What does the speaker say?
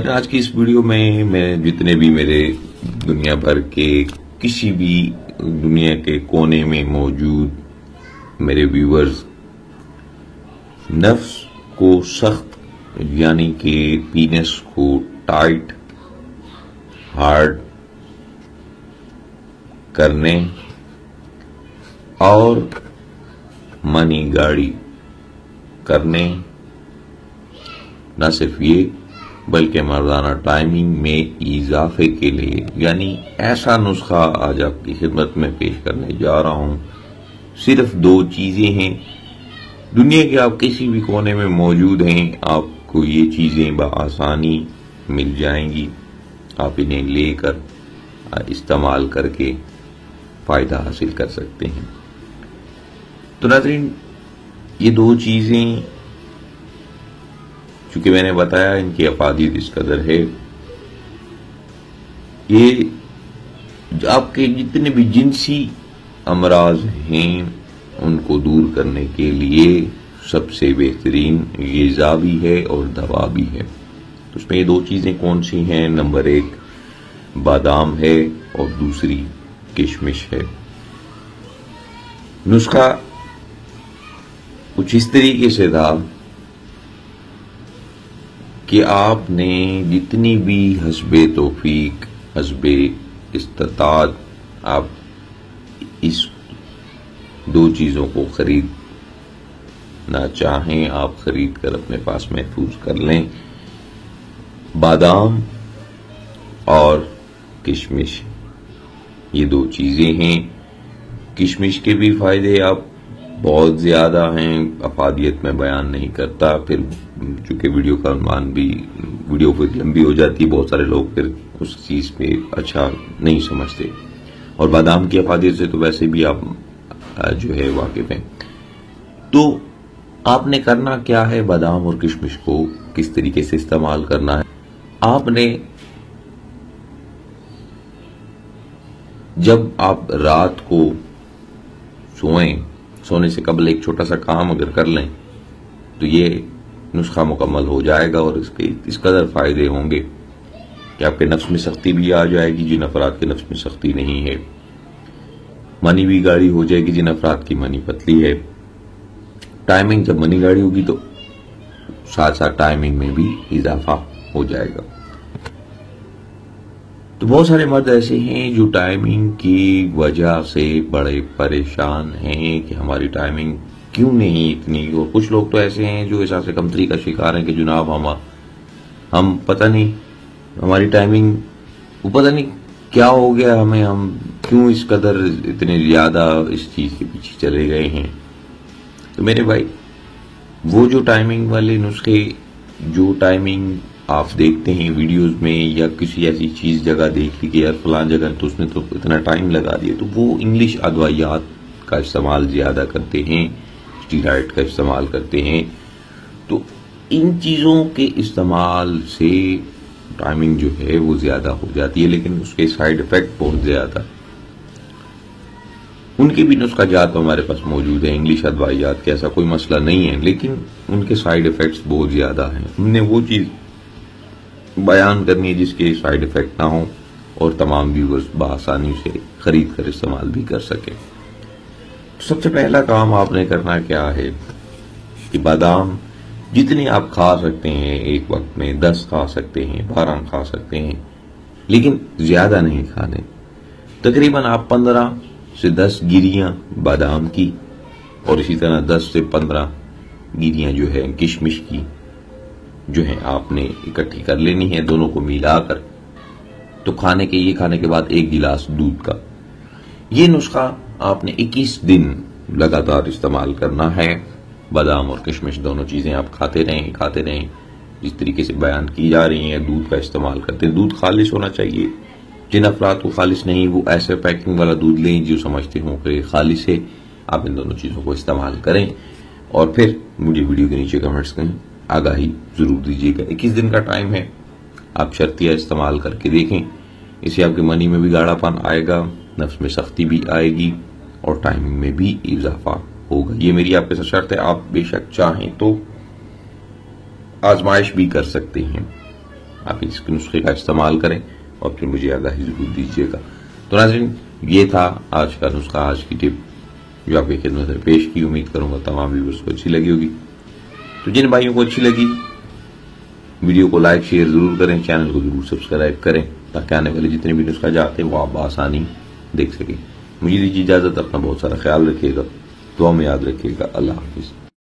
آج کی اس ویڈیو میں جتنے بھی میرے دنیا بھر کے کسی بھی دنیا کے کونے میں موجود میرے ویورز نفس کو سخت یعنی کہ پینس کو ٹائٹ ہارڈ کرنے اور منی گاڑی کرنے نہ صرف یہ بلکہ مردانہ ٹائمنگ میں اضافے کے لیے یعنی ایسا نسخہ آج آپ کی خدمت میں پیش کرنے جا رہا ہوں۔ صرف 2 چیزیں ہیں، دنیا کے آپ کسی بھی کونے میں موجود ہیں، آپ کو یہ چیزیں بآسانی مل جائیں گی، آپ انہیں لے کر استعمال کر کے فائدہ حاصل کر سکتے ہیں۔ تو ناظرین، یہ 2 چیزیں چونکہ میں نے بتایا ان کی افادیت اس قدر ہے، یہ آپ کے جتنے بھی جنسی امراض ہیں ان کو دور کرنے کے لیے سب سے بہترین غذا بھی ہے اور دوا بھی ہے۔ تو اس میں یہ 2 چیزیں کون سی ہیں؟ نمبر 1 بادام ہے اور دوسری کشمش ہے۔ نسخہ کچھ اس طریقے سے تھا کہ آپ نے جتنی بھی حسب توفیق حسب استطاعت آپ اس 2 چیزوں کو خریدنا چاہیں آپ خرید کر اپنے پاس محفوظ کر لیں، بادام اور کشمش، یہ 2 چیزیں ہیں۔ کشمش کے بھی فائدے آپ بہت زیادہ ہیں، افادیت میں بیان نہیں کرتا، پھر چونکہ ویڈیو کا عنوان بھی ویڈیو پھر لمبی ہو جاتی ہے، بہت سارے لوگ پھر اس چیز پہ اچھا نہیں سمجھتے، اور بادام کی افادیت سے تو ویسے بھی آپ جو ہے واقف ہیں۔ تو آپ نے کرنا کیا ہے؟ بادام اور کشمش کو کس طریقے سے استعمال کرنا ہے؟ آپ نے جب آپ رات کو سونے سے قبل ایک چھوٹا سا کام اگر کر لیں تو یہ نسخہ مکمل ہو جائے گا، اور اس کے اس قدر فائدے ہوں گے کہ آپ کے نفس میں سختی بھی آ جائے گی جن افراد کے نفس میں سختی نہیں ہے، منی بھی گاڑی ہو جائے گی جن افراد کی منی پتلی ہے، ٹائمنگ جب منی گاڑی ہوگی تو ساتھ ساتھ ٹائمنگ میں بھی اضافہ ہو جائے گا۔ تو بہت سارے مرد ایسے ہیں جو ٹائمنگ کی وجہ سے بڑے پریشان ہیں کہ ہماری ٹائمنگ کیوں نہیں اتنی، اور کچھ لوگ تو ایسے ہیں جو احساس کمتری کا شکار ہیں کہ جناب ہم پتہ نہیں ہماری ٹائمنگ وہ پتہ نہیں کیا ہو گیا ہمیں، ہم کیوں اس قدر اتنے زیادہ اس چیز کے پیچھے چلے گئے ہیں۔ تو میرے بھائی، وہ جو ٹائمنگ والے نسخے، جو ٹائمنگ آپ دیکھتے ہیں ویڈیوز میں یا کسی ایسی چیز جگہ دیکھ لی کہ یار فلان جگہ تو اس نے تو اتنا ٹائم لگا دیا، تو وہ انگلش ادویات کا استعمال زیادہ کرتے ہیں، اسٹیرائڈ کا استعمال کرتے ہیں۔ تو ان چیزوں کے استعمال سے ٹائمنگ جو ہے وہ زیادہ ہو جاتی ہے، لیکن اس کے سائیڈ ایفیکٹ بہت زیادہ، ان کے بھی نسخہ جات ہمارے پاس موجود ہیں، انگلش ادویات کے ایسا کوئی مسئلہ نہیں ہے، لیکن ان کے سائیڈ ایفیکٹس بہت زیادہ ہیں۔ ہم نے وہ چیز بیان کرنی ہے جس کے سائیڈ ایفیکٹ نہ ہوں اور تمام ویورز بآسانی سے خرید کر استعمال بھی کر سکیں۔ سب سے پہلا کام آپ نے کرنا کیا ہے کہ بادام جتنے آپ کھا سکتے ہیں ایک وقت میں، 10 کھا سکتے ہیں، 12 کھا سکتے ہیں، لیکن زیادہ نہیں کھانے۔ تقریباً آپ 15 سے 10 گیریاں بادام کی اور اسی طرح 10 سے 15 گیریاں جو ہے کشمش کی جو ہے آپ نے اکٹھی کر لینی ہے، دونوں کو ملا کر۔ تو کھانے کے بعد 1 گلاس دودھ کا یہ نسخہ آپ نے 21 دن لگاتار استعمال کرنا ہے۔ بادام اور کشمش دونوں چیزیں آپ کھاتے رہیں جس طریقے سے بیان کی جا رہی ہیں، دودھ کا استعمال کرتے ہیں۔ دودھ خالص ہونا چاہیے، جن افراد کو خالص نہیں وہ ایسے پیکنگ والا دودھ لیں جو سمجھتے ہوں کہ خالص ہے۔ آپ ان دونوں چیزوں کو استعمال کریں اور پھر مجھے ویڈیو کے نیچے کمنٹس کریں، آگاہی ضرور دیجیے گا۔ 21 دن کا ٹائم ہے، آپ شرطیہ استعمال کر کے دیکھیں، اس سے آپ کے منی میں بھی گاڑا پن آئے گا، نفس میں سختی بھی آئے گی اور ٹائمنگ میں بھی اضافہ ہوگا. یہ میری آپ کے ساتھ شرط ہے. آپ بے شک چاہیں تو آزمائش بھی کر سکتے ہیں. آپ اس نسخے کا استعمال کریں اور پھر مجھے آگاہی ضرور دیجیے گا. تو ناظرین، یہ تھا آج کا نسخہ، آج کی ٹپ جو آپ کی خدمت میں پیش کی. امید کروں گا تمام ویورز کو اچھی لگی ہوگی. تو جن بھائیوں کو اچھی لگی ویڈیو کو لائک شیئر ضرور کریں، چینل کو ضرور سبسکرائب کریں تاکہ آنے والے جتنے بھی نسخہ جاتے ہیں وہ آپ بآسانی دیکھ سکیں. مجھے دیجیے اجازت. اپنا بہت سارا خیال رکھیے گا، دعا میں یاد رکھیے گا. اللہ حافظ.